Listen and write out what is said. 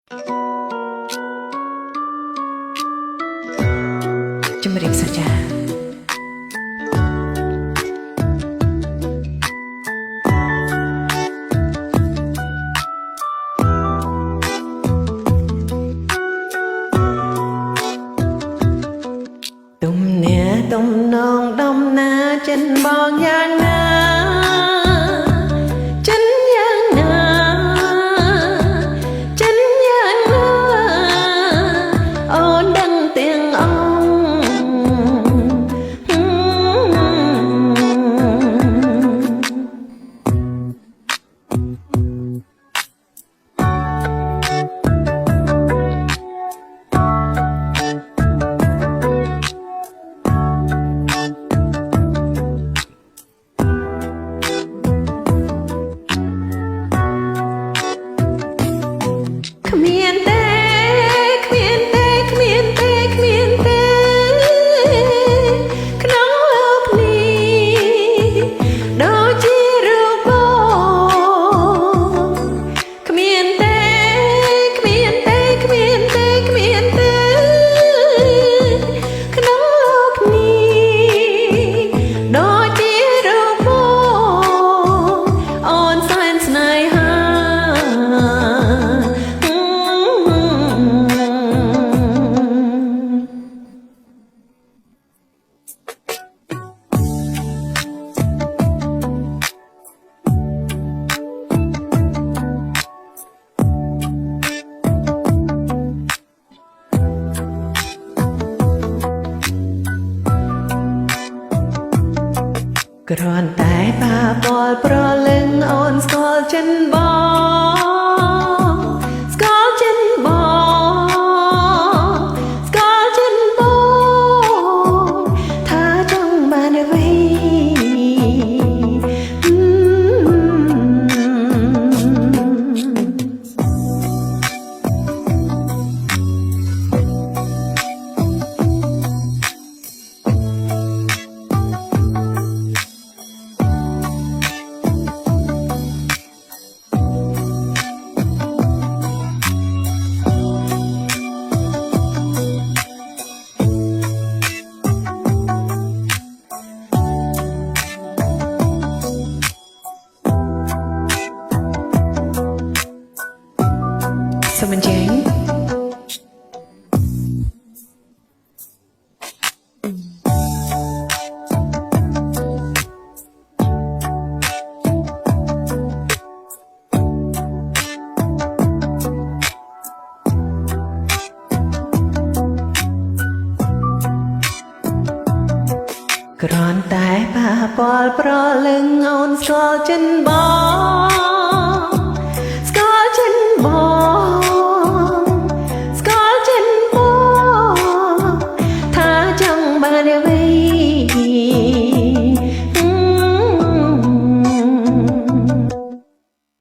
ជំរាបសួរចាទំនាក់ទំនងដំណើរចិនបងយ៉ាងណាចិនយ៉ាងណាចិនយ៉ាងណាអូនដឹងទាំងអង្គគ្មានទេគ្មានទេគ្មានទេគ្មានទេក្នុងលោកនេះដូចជារូបបងគ្មានទេគ្មានទេគ្មានទេគ្មានទេក្នុងលោកនេះដូចជារូបបងអូនសែនស្នេហា គ្រាន់តែប៉ះពាល់ប្រលឹងអូនស្គាល់ចិនបងស្គាល់ចិនបងស្គាល់ចិនបងថាចង់បានអ្វីសូមអញ្ជើញគ្រាន់តែប៉ះពាល់ប្រលឹងអូនស្គាល់ចិនបងស្គាល់ចិនបងស្គាល់ចិនបងថាចង់បានអ្វី